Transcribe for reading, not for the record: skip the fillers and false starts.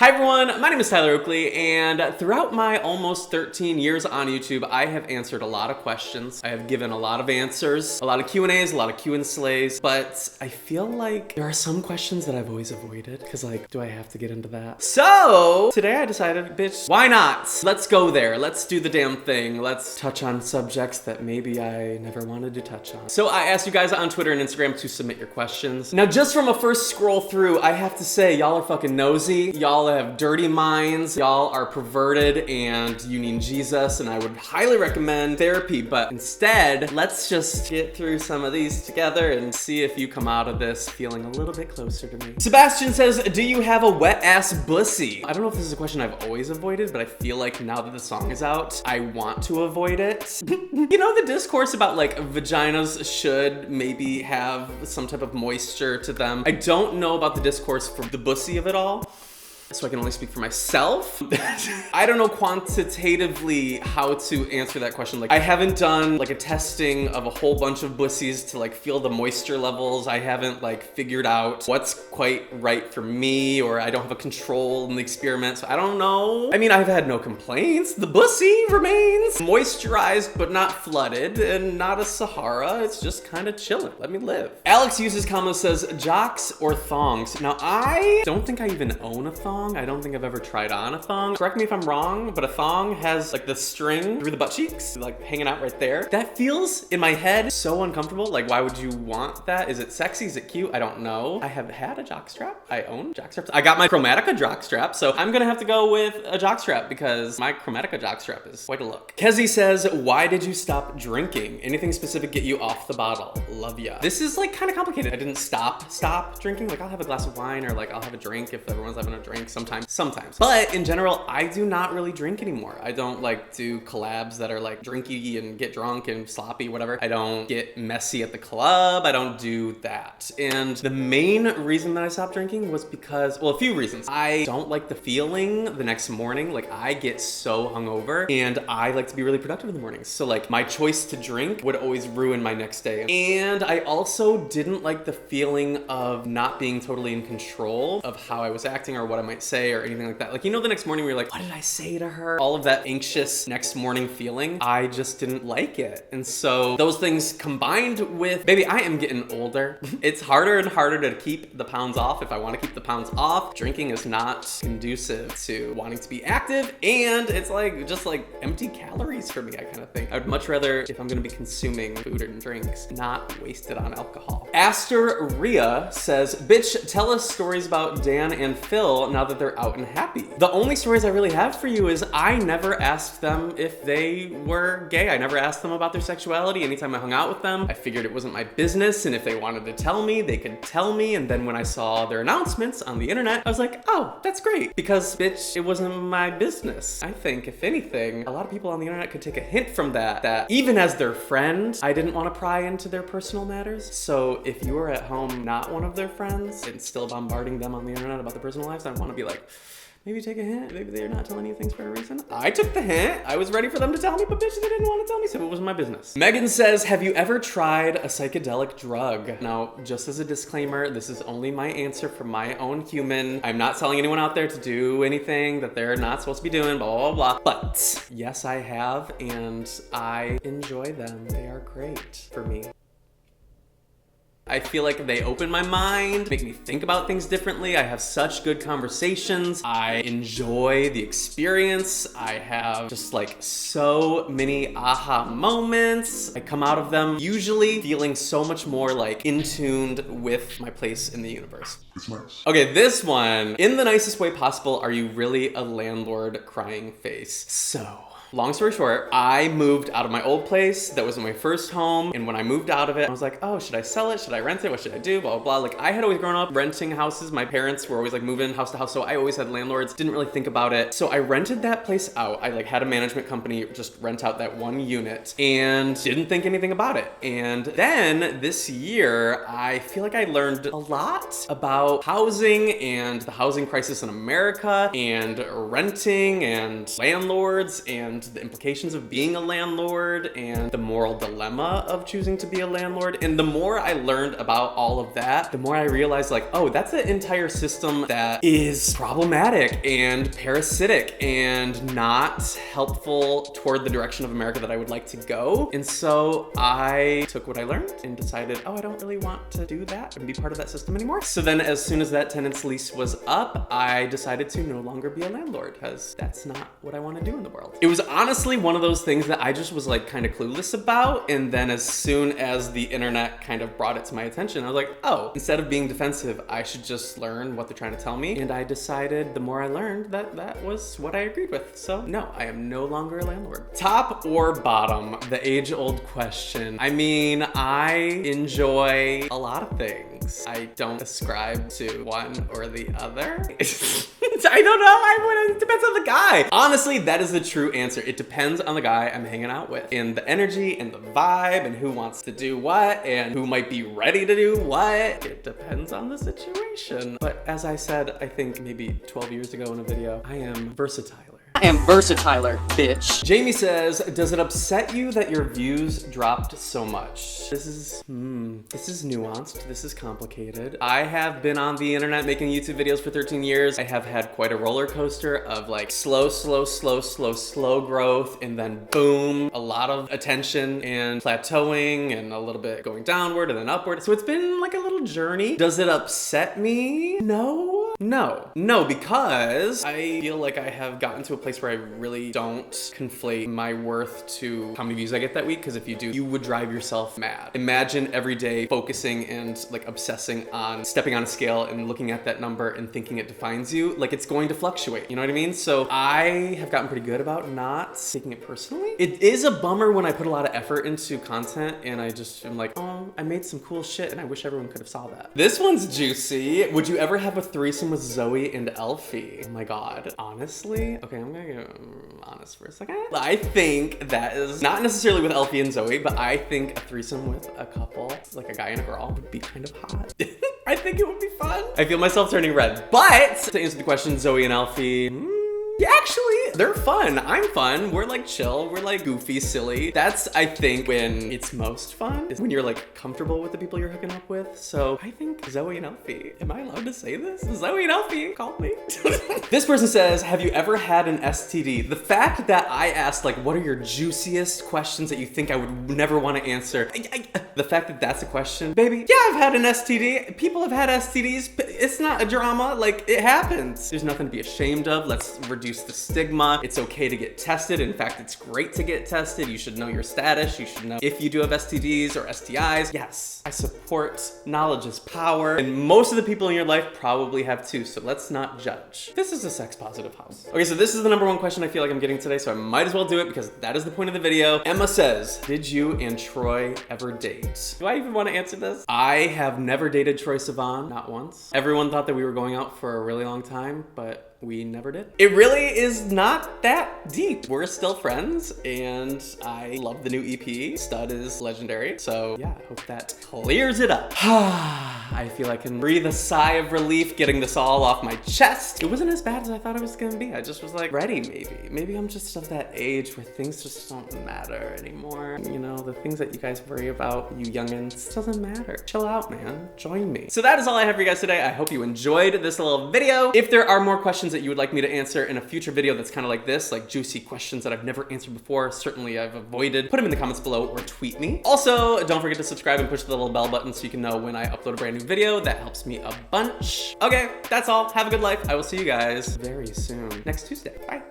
Hi everyone, my name is Tyler Oakley, and throughout my almost 13 years on YouTube, I have answered a lot of questions. I have given a lot of answers, a lot of Q&As, a lot of q&slays, but I feel like there are some questions that I've always avoided, because like, do I have to get into that? So, today I decided, bitch, why not? Let's go there, let's do the damn thing, let's touch on subjects that maybe I never wanted to touch on. So I asked you guys on Twitter and Instagram to submit your questions. Now just from a first scroll through, I have to say, y'all are fucking nosy, y'all have dirty minds, y'all are perverted, and you need Jesus, and I would highly recommend therapy, but instead, let's just get through some of these together and see if you come out of this feeling a little bit closer to me. Sebastian says, do you have a wet ass bussy? I don't know if this is a question I've always avoided, but I feel like now that the song is out, I want to avoid it. You know, the discourse about like vaginas should maybe have some type of moisture to them. I don't know about the discourse for the bussy of it all, so I can only speak for myself. I don't know quantitatively how to answer that question. Like, I haven't done like a testing of a whole bunch of bussies to like feel the moisture levels. I haven't like figured out what's quite right for me, or I don't have a control in the experiment, so I don't know. I mean, I've had no complaints. The bussy remains moisturized, but not flooded, and not a Sahara. It's just kind of chilling. Let me live. Alex uses comma says, jocks or thongs? Now, I don't think I even own a thong. I don't think I've ever tried on a thong. Correct me if I'm wrong, but a thong has like the string through the butt cheeks, like hanging out right there. That feels, in my head, so uncomfortable. Like, why would you want that? Is it sexy? Is it cute? I don't know. I have had a jockstrap. I own jockstraps. I got my Chromatica jockstrap, so I'm gonna have to go with a jockstrap because my Chromatica jockstrap is quite a look. Kezi says, why did you stop drinking? Anything specific get you off the bottle? Love ya. This is like kind of complicated. I didn't stop drinking. Like, I'll have a glass of wine, or like I'll have a drink if everyone's having a drink. Sometimes. But in general, I do not really drink anymore. I don't like do collabs that are like drinky and get drunk and sloppy, whatever. I don't get messy at the club. I don't do that. And the main reason that I stopped drinking was because, well, a few reasons. I don't like the feeling the next morning. Like, I get so hungover, and I like to be really productive in the mornings. So like, my choice to drink would always ruin my next day. And I also didn't like the feeling of not being totally in control of how I was acting or what I might say or anything like that. Like, you know, the next morning we were like, what did I say to her? All of that anxious next morning feeling, I just didn't like it. And so those things combined with, baby, I am getting older. It's harder and harder to keep the pounds off. If I want to keep the pounds off, drinking is not conducive to wanting to be active, and it's like just like empty calories for me, I kind of think. I would much rather, if I'm going to be consuming food and drinks, not waste it on alcohol. Asteria says, bitch, tell us stories about Dan and Phil now that they're out and happy. The only stories I really have for you is I never asked them if they were gay. I never asked them about their sexuality. Anytime I hung out with them, I figured it wasn't my business, and if they wanted to tell me, they could tell me. And then when I saw their announcements on the internet, I was like, oh, that's great, because bitch, it wasn't my business. I think, if anything, a lot of people on the internet could take a hint from that even as their friend, I didn't want to pry into their personal matters. So if you were at home not one of their friends and still bombarding them on the internet about their personal lives, I want to be like, maybe take a hint. Maybe they're not telling you things for a reason. I took the hint. I was ready for them to tell me, but bitch, they didn't want to tell me, so it wasn't my business. Megan says, have you ever tried a psychedelic drug? Now, just as a disclaimer, this is only my answer for my own human. I'm not telling anyone out there to do anything that they're not supposed to be doing, blah, blah, blah. But yes, I have, and I enjoy them. They are great for me. I feel like they open my mind, make me think about things differently. I have such good conversations. I enjoy the experience. I have just like so many aha moments. I come out of them usually feeling so much more like in tuned with my place in the universe. It's nice. Okay, this one. In the nicest way possible, are you really a landlord crying face? So, long story short, I moved out of my old place. That was my first home. And when I moved out of it, I was like, oh, should I sell it? Should I rent it? What should I do? Blah, blah, blah. Like, I had always grown up renting houses. My parents were always like moving house to house. So I always had landlords. Didn't really think about it. So I rented that place out. I like had a management company just rent out that one unit and didn't think anything about it. And then this year, I feel like I learned a lot about housing and the housing crisis in America and renting and landlords and and the implications of being a landlord and the moral dilemma of choosing to be a landlord. And the more I learned about all of that, the more I realized like, oh, that's an entire system that is problematic and parasitic and not helpful toward the direction of America that I would like to go. And so I took what I learned and decided, oh, I don't really want to do that and be part of that system anymore. So then as soon as that tenant's lease was up, I decided to no longer be a landlord because that's not what I want to do in the world. It was honestly one of those things that I just was like kind of clueless about. And then as soon as the internet kind of brought it to my attention, I was like, oh, instead of being defensive, I should just learn what they're trying to tell me. And I decided the more I learned that that was what I agreed with. So no, I am no longer a landlord. Top or bottom, the age-old question. I mean, I enjoy a lot of things. I don't ascribe to one or the other. I don't know, it depends on the guy. Honestly, that is the true answer. It depends on the guy I'm hanging out with and the energy and the vibe and who wants to do what and who might be ready to do what. It depends on the situation. But as I said, I think maybe 12 years ago in a video, I am versatile. I am versatiler, bitch. Jamie says, does it upset you that your views dropped so much? This is nuanced. This is complicated. I have been on the internet making YouTube videos for 13 years. I have had quite a roller coaster of like slow growth and then boom, a lot of attention and plateauing and a little bit going downward and then upward. So it's been like a little journey. Does it upset me? No, because I feel like I have gotten to a place where I really don't conflate my worth to how many views I get that week, because if you do, you would drive yourself mad. Imagine every day focusing and like obsessing on stepping on a scale and looking at that number and thinking it defines you. Like it's going to fluctuate, you know what I mean? So I have gotten pretty good about not taking it personally. It is a bummer when I put a lot of effort into content and I just am like, oh, I made some cool shit and I wish everyone could have saw that. This one's juicy. Would you ever have a threesome with Zoe and Alfie? Oh my God. Honestly? Okay, I'm gonna get honest for a second. I think that is not necessarily with Alfie and Zoe, but I think a threesome with a couple, like a guy and a girl, would be kind of hot. I think it would be fun. I feel myself turning red. But to answer the question, Zoe and Alfie, yeah, actually, they're fun. I'm fun. We're like chill. We're like goofy, silly. That's, I think, when it's most fun, is when you're like comfortable with the people you're hooking up with. So I think Zoe and Alfie. Am I allowed to say this? Zoe and Alfie, call me. This person says, have you ever had an STD? The fact that I asked, like, what are your juiciest questions that you think I would never want to answer? The fact that that's a question, baby. Yeah, I've had an STD. People have had STDs. It's not a drama. Like, it happens. There's nothing to be ashamed of. Let's reduce the stigma. It's okay to get tested. In fact, it's great to get tested. You should know your status. You should know if you do have STDs or STIs. Yes, I support knowledge is power. And most of the people in your life probably have too, so let's not judge. This is a sex positive house. Okay, so this is the number one question I feel like I'm getting today, so I might as well do it because that is the point of the video. Emma says, did you and Troye ever date? Do I even want to answer this? I have never dated Troye Sivan, not once. Everyone thought that we were going out for a really long time, but we never did. It really is not that deep. We're still friends and I love the new EP. Stud is legendary. So yeah, I hope that clears it up. I feel I can breathe a sigh of relief getting this all off my chest. It wasn't as bad as I thought it was gonna be. I just was like ready maybe. Maybe I'm just of that age where things just don't matter anymore. You know, the things that you guys worry about, you youngins, doesn't matter. Chill out, man. Join me. So that is all I have for you guys today. I hope you enjoyed this little video. If there are more questions that you would like me to answer in a future video that's kind of like this, like juicy questions that I've never answered before, certainly I've avoided, put them in the comments below or tweet me. Also, don't forget to subscribe and push the little bell button so you can know when I upload a brand new video. That helps me a bunch. Okay, that's all. Have a good life. I will see you guys very soon. Next Tuesday. Bye.